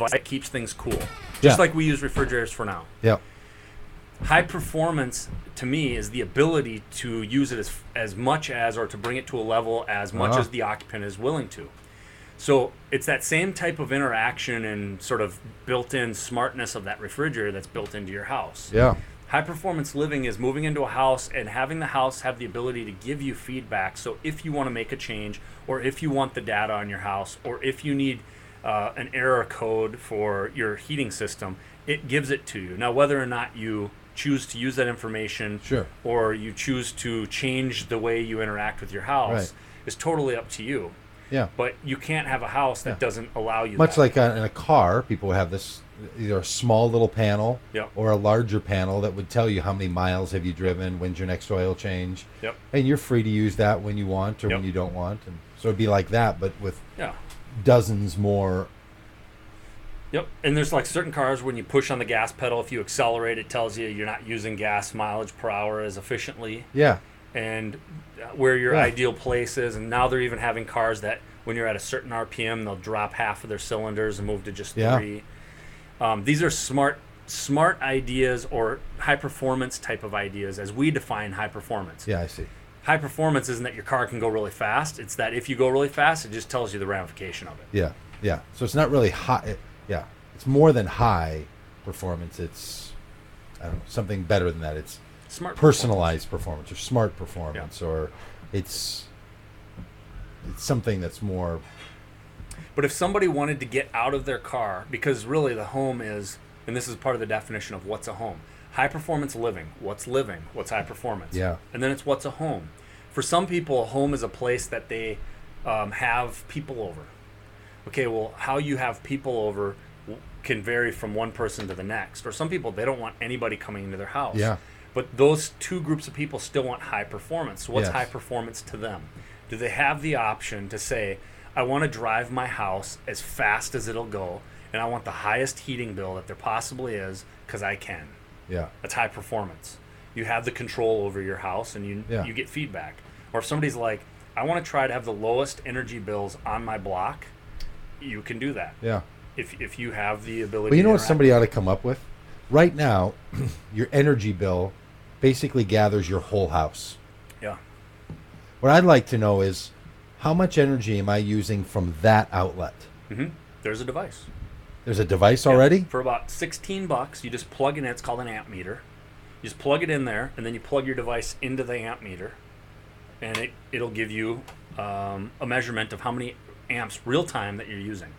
device that keeps things cool. Just like we use refrigerators for now. Yeah. High performance, to me, is the ability to use it as much as, or to bring it to a level as much as the occupant is willing to. So it's that same type of interaction and sort of built-in smartness of that refrigerator that's built into your house. Yeah. High performance living is moving into a house and having the house have the ability to give you feedback. So if you want to make a change, or if you want the data on your house, or if you need an error code for your heating system, it gives it to you. Now, whether or not you choose to use that information, or you choose to change the way you interact with your house, is totally up to you. Yeah. But you can't have a house that doesn't allow you Much that. like in a car, people have this, either a small little panel or a larger panel that would tell you how many miles have you driven, when's your next oil change. Yep. And you're free to use that when you want or when you don't want. And so it'd be like that, but with dozens more. Yep. And there's like certain cars, when you push on the gas pedal, if you accelerate, it tells you you're not using gas mileage per hour as efficiently. Yeah. And where your ideal place is. And now they're even having cars that when you're at a certain RPM, they'll drop half of their cylinders and move to just 3. These are smart ideas, or high performance type of ideas as we define high performance. Yeah, I see. High performance isn't that your car can go really fast. It's that if you go really fast, it just tells you the ramification of it. Yeah, yeah. So it's not really high. Yeah, it's more than high performance. It's, I don't know, something better than that. It's smart personalized performance or smart performance, or it's something that's more. But if somebody wanted to get out of their car, because really the home is, and this is part of the definition of what's a home. High performance living. What's living? What's high performance? Yeah. And then it's what's a home. For some people, a home is a place that they have people over. Okay, well, how you have people over can vary from one person to the next. Or some people, they don't want anybody coming into their house. Yeah. But those two groups of people still want high performance. So what's high performance to them? Do they have the option to say, I want to drive my house as fast as it'll go, and I want the highest heating bill that there possibly is because I can. Yeah. That's high performance. You have the control over your house, and you get feedback. Or if somebody's like, I want to try to have the lowest energy bills on my block, you can do that. Yeah. If you have the ability. But you know what somebody ought to come up with? Right now, your energy bill basically gathers your whole house. Yeah. What I'd like to know is, how much energy am I using from that outlet? Mm-hmm. There's a device. There's a device already? For about $16, you just plug it in. It's called an amp meter. You just plug it in there, and then you plug your device into the amp meter, and it'll give you a measurement of how many amps real time that you're using.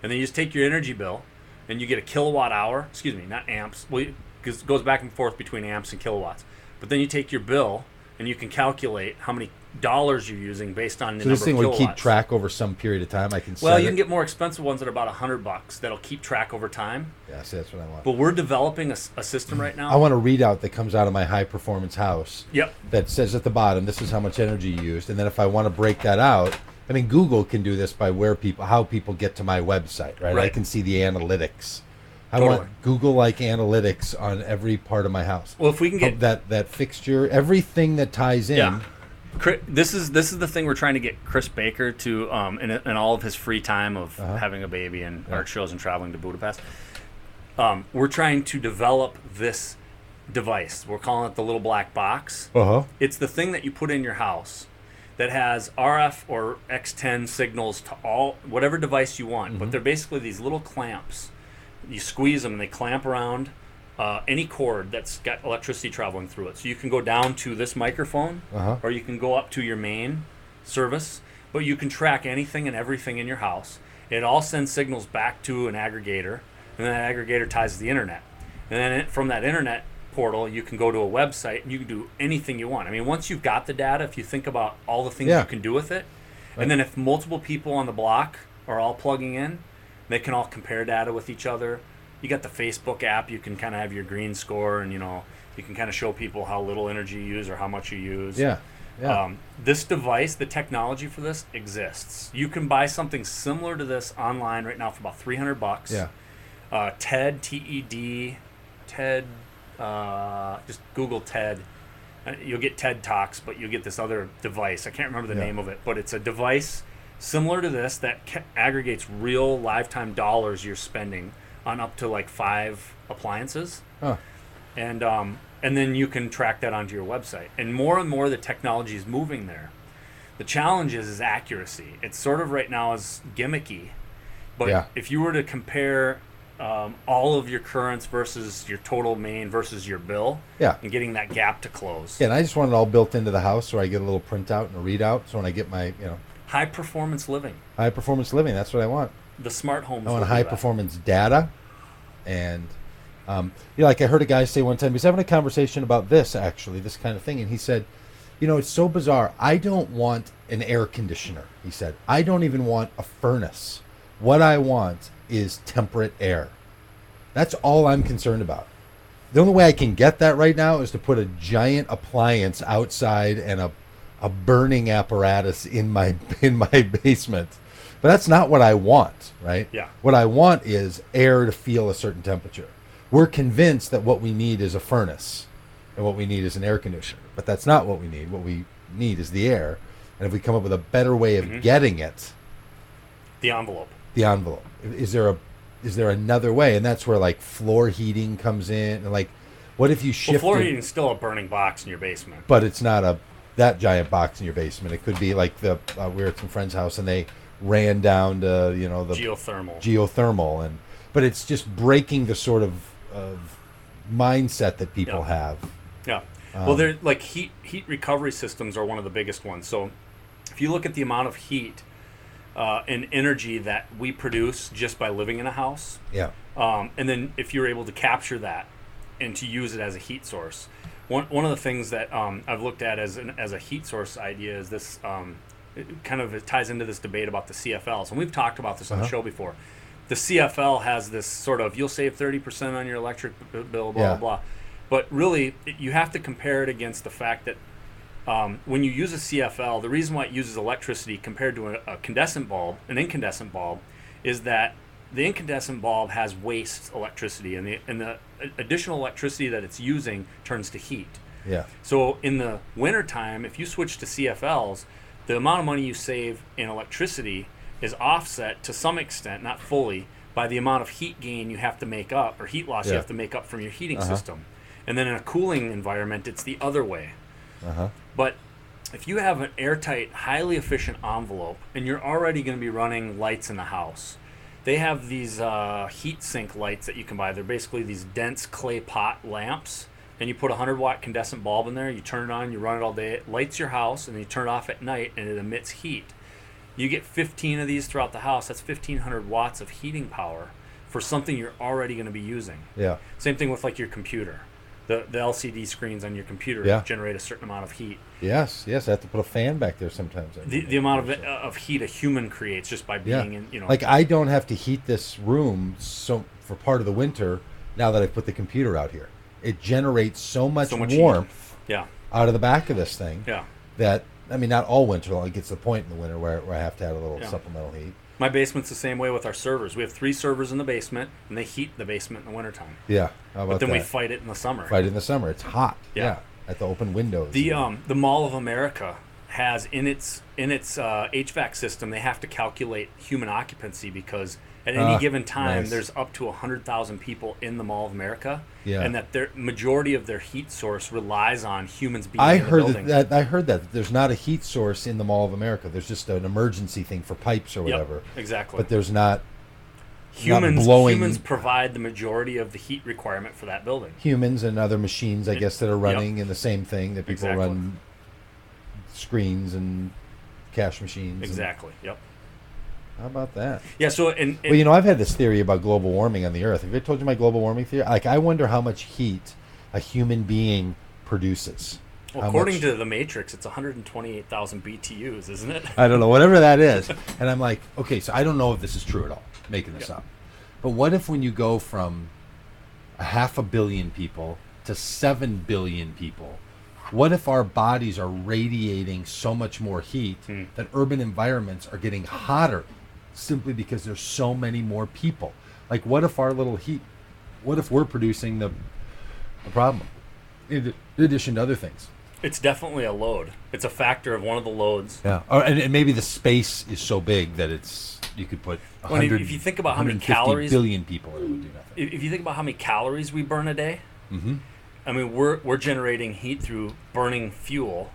And then you just take your energy bill, and you get a kilowatt hour. Excuse me, not amps. Well, it goes back and forth between amps and kilowatts. But then you take your bill, and you can calculate how many dollars you're using based on the number of kilowatts. So this thing would keep track over some period of time. I can. Well, you can get more expensive ones that are about $100 that'll keep track over time. Yeah, see, that's what I want. But we're developing a system right now. I want a readout that comes out of my high performance house. Yep. That says at the bottom, this is how much energy you used, and then if I want to break that out, I mean, Google can do this by how people get to my website, right? I can see the analytics. I want Google-like analytics on every part of my house. Well, if we can get that fixture, everything that ties in. Yeah. This is the thing we're trying to get Chris Baker to in all of his free time of having a baby and art shows and traveling to Budapest. We're trying to develop this device. We're calling it the little black box. It's the thing that you put in your house that has RF or X10 signals to all whatever device you want. But they're basically these little clamps. You squeeze them and they clamp around any cord that's got electricity traveling through it. So you can go down to this microphone or you can go up to your main service, but you can track anything and everything in your house. It all sends signals back to an aggregator, and that aggregator ties to the internet. And then from that internet portal, you can go to a website and you can do anything you want. I mean, once you've got the data, if you think about all the things you can do with it, and then if multiple people on the block are all plugging in, they can all compare data with each other. You got the Facebook app. You can kind of have your green score, and you can kind of show people how little energy you use or how much you use. This device, the technology for this exists. You can buy something similar to this online right now for about $300. TED, TED, TED. Just Google TED. You'll get TED Talks, but you'll get this other device. I can't remember the name of it, but it's a device similar to this that aggregates real lifetime dollars you're spending on up to like 5 appliances. Huh. And then you can track that onto your website. And more the technology is moving there. The challenge is accuracy. It's sort of right now is gimmicky, but if you were to compare all of your currents versus your total main versus your bill, and getting that gap to close. Yeah, and I just want it all built into the house, so I get a little printout and a readout. So when I get my, high performance living. High performance living. That's what I want. The smart homes. I want high performance data, and like I heard a guy say one time, he was having a conversation about this kind of thing, and he said, it's so bizarre. I don't want an air conditioner. He said, I don't even want a furnace. What I want is temperate air. That's all I'm concerned about. The only way I can get that right now is to put a giant appliance outside and a burning apparatus in my basement. But that's not what I want, right? Yeah. What I want is air to feel a certain temperature. We're convinced that what we need is a furnace and what we need is an air conditioner. But that's not what we need. What we need is the air. And if we come up with a better way of getting it, the envelope. Is there another way? And that's where like floor heating comes in. And like, what if you shift? Well, floor heating is still a burning box in your basement. But it's not that giant box in your basement. It could be like we were at some friend's house and they ran down to the geothermal, but it's just breaking the sort of mindset that people have. Yeah. Well, they're like heat recovery systems are one of the biggest ones. So if you look at the amount of heat and energy that we produce just by living in a house, and then if you're able to capture that and to use it as a heat source, one of the things that I've looked at as a heat source idea is this. It ties into this debate about the CFLs, and we've talked about this on the show before. The CFL has this sort of you'll save 30% on your electric bill, blah blah. But really, you have to compare it against the fact that when you use a CFL, the reason why it uses electricity compared to an incandescent bulb, is that the incandescent bulb has waste electricity, and the additional electricity that it's using turns to heat. Yeah. So in the wintertime, if you switch to CFLs, the amount of money you save in electricity is offset to some extent, not fully, by the amount of heat gain you have to make up, or heat loss you have to make up from your heating system. And then in a cooling environment, it's the other way. But if you have an airtight, highly efficient envelope, and you're already going to be running lights in the house, they have these heat sink lights that you can buy. They're basically these dense clay pot lamps. And you put a 100-watt incandescent bulb in there, you turn it on, you run it all day, it lights your house, and then you turn it off at night, and it emits heat. You get 15 of these throughout the house. That's 1,500 watts of heating power for something you're already going to be using. Yeah. Same thing with like your computer. The LCD screens on your computer generate a certain amount of heat. Yes. I have to put a fan back there sometimes. The amount of heat a human creates just by being in, Like I don't have to heat this room for part of the winter now that I put the computer out here. It generates so much warmth out of the back of this thing that, not all winter. It gets to the point in the winter where I have to add a little supplemental heat. My basement's the same way with our servers. We have 3 servers in the basement, and they heat the basement in the wintertime. Yeah, how about But then that? we fight it in the summer. It's hot. Yeah, at the open windows. The Mall of America has in its HVAC system, they have to calculate human occupancy because at any given time there's up to 100,000 people in the Mall of America, and that their majority of their heat source relies on humans being in the building. I heard that there's not a heat source in the Mall of America. There's just an emergency thing for pipes or whatever. Exactly. But there's not humans provide the majority of the heat requirement for that building. Humans and other machines, I guess, that are running in the same thing that people run screens and cash machines. Exactly. How about that? Yeah. So, well, I've had this theory about global warming on the Earth. Have I told you my global warming theory? Like, I wonder how much heat a human being produces. Well, according to the Matrix, it's 128,000 BTUs, isn't it? I don't know, whatever that is. And I'm like, okay, so I don't know if this is true at all. Making this up. But what if when you go from 500 million people to 7 billion people? What if our bodies are radiating so much more heat that urban environments are getting hotter simply because there's so many more people? Like, what if our little heat, what if we're producing the problem in addition to other things? It's definitely a load. It's a factor of one of the loads. Yeah, and maybe the space is so big that you could put 100. If you think about how many calories, billion people, it would do nothing. If you think about how many calories we burn a day, mm-hmm. I mean, we're generating heat through burning fuel